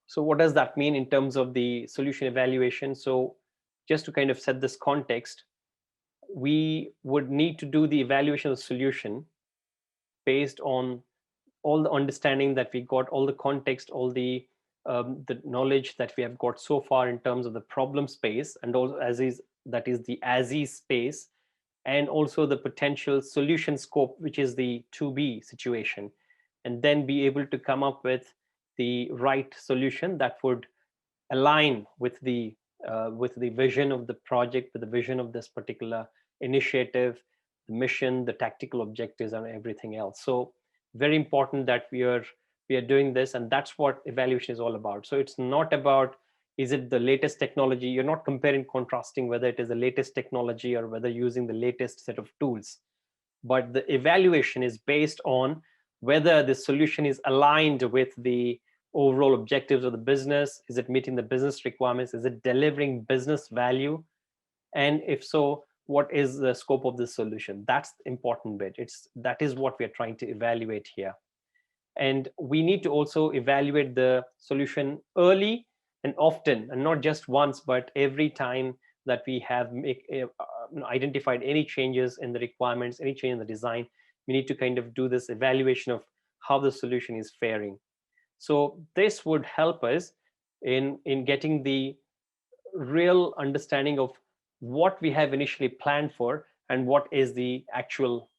So what does that mean in terms of the solution evaluation? So just to kind of set this context, we would need to do the evaluation of the solution based on all the understanding that we got, all the context, all the knowledge that we have got so far in terms of the problem space, and also as is that is the as is space, and also the potential solution scope, which is the to be situation, and then be able to come up with the right solution that would align with the vision of the project, with the vision of this particular initiative, the mission, the tactical objectives, and everything else. So very important that we are doing this, and that's what evaluation is all about. So it's not about is it the latest technology. You're not comparing, contrasting whether it is the latest technology or whether using the latest set of tools, but the evaluation is based on whether the solution is aligned with the overall objectives of the business. Is it meeting the business requirements? Is it delivering business value? And if so, what is the scope of the solution? That's the important bit. That is what we are trying to evaluate here. And we need to also evaluate the solution early and often, and not just once, but every time that we have identified any changes in the requirements, any change in the design. We need to kind of do this evaluation of how the solution is faring. So this would help us in getting the real understanding of what we have initially planned for and what is the actual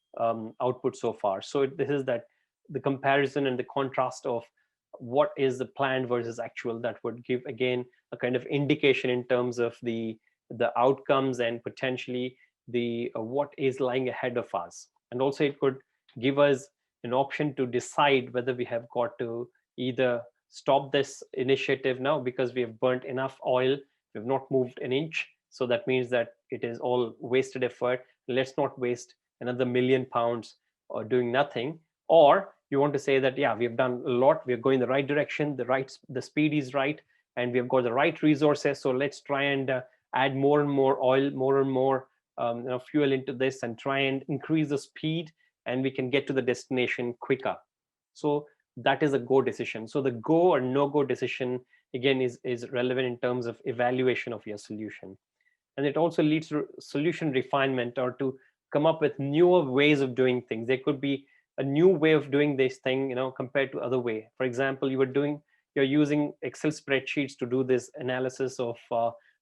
output so far. So this is that the comparison and the contrast of what is the planned versus actual, that would give again a kind of indication in terms of the outcomes and potentially the what is lying ahead of us. And also it could give us an option to decide whether we have got to either stop this initiative now because we have burnt enough oil, we've not moved an inch, so that means that it is all wasted effort. Let's not waste another £1,000,000 or doing nothing. Or you want to say that, yeah, we have done a lot, we're going the right direction, the speed is right, and we have got the right resources, so let's try and add more and more oil, more and more fuel into this, and try and increase the speed, and we can get to the destination quicker. So that is a go decision. So the go or no go decision again is relevant in terms of evaluation of your solution. And it also leads to solution refinement, or to come up with newer ways of doing things. There could be a new way of doing this thing, compared to other way. For example, you're using Excel spreadsheets to do this analysis of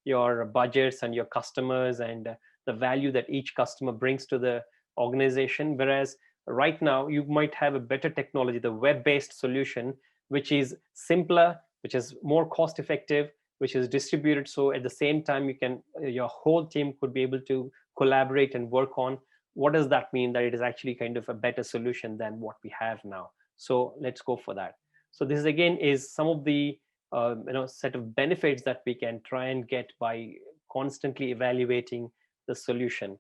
your budgets and your customers and the value that each customer brings to the organization. Whereas right now you might have a better technology, the web-based solution, which is simpler, which is more cost effective, which is distributed. So at the same time, your whole team could be able to collaborate and work on. What does that mean? That it is actually kind of a better solution than what we have now. So let's go for that. So this again is some of the set of benefits that we can try and get by constantly evaluating the solution.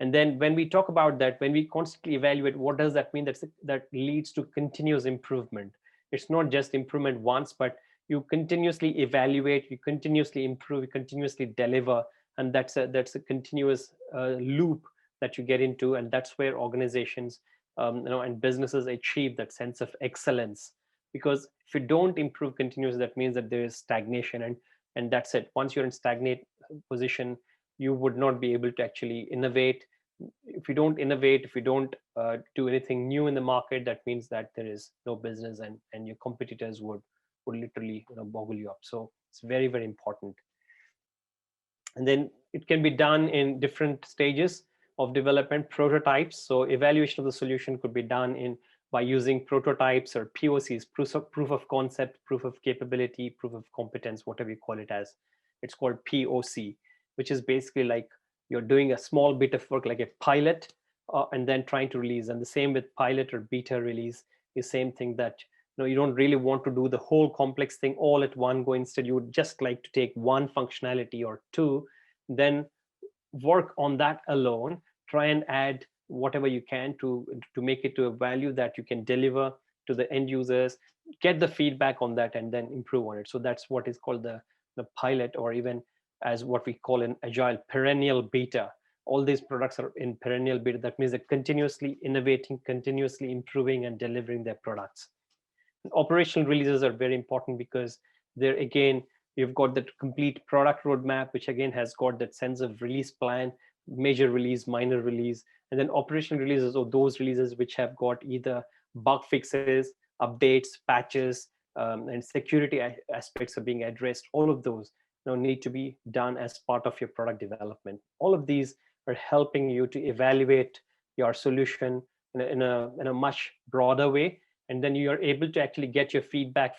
And then when we talk about that, when we constantly evaluate, what does that mean? That leads to continuous improvement. It's not just improvement once, but you continuously evaluate, you continuously improve, you continuously deliver, and that's a continuous loop that you get into. And that's where organizations and businesses achieve that sense of excellence. Because if you don't improve continuously, that means that there is stagnation, and that's it. Once you're in stagnate position, you would not be able to actually innovate. If you don't innovate, if you don't do anything new in the market, that means that there is no business, and your competitors would literally boggle you up. So it's very, very important. And then it can be done in different stages of development. Prototypes, so evaluation of the solution could be done by using prototypes or POCs, proof of concept, proof of capability, proof of competence, whatever you call it as. It's called POC, which is basically like you're doing a small bit of work, like a pilot, and then trying to release. And the same with pilot or beta release is same thing, that you don't really want to do the whole complex thing all at one go. Instead, you would just like to take one functionality or two, then work on that alone, try and add whatever you can to make it to a value that you can deliver to the end users, get the feedback on that, and then improve on it. So that's what is called the pilot, or even as what we call in agile, perennial beta. All these products are in perennial beta. That means they're continuously innovating, continuously improving, and delivering their products. And operational releases are very important, because There again, you've got that complete product roadmap, which again has got that sense of release plan, major release, minor release, and then operational releases, or those releases which have got either bug fixes, updates, patches, and security aspects are being addressed. All of those need to be done as part of your product development. All of these are helping you to evaluate your solution in a much broader way, and then you are able to actually get your feedback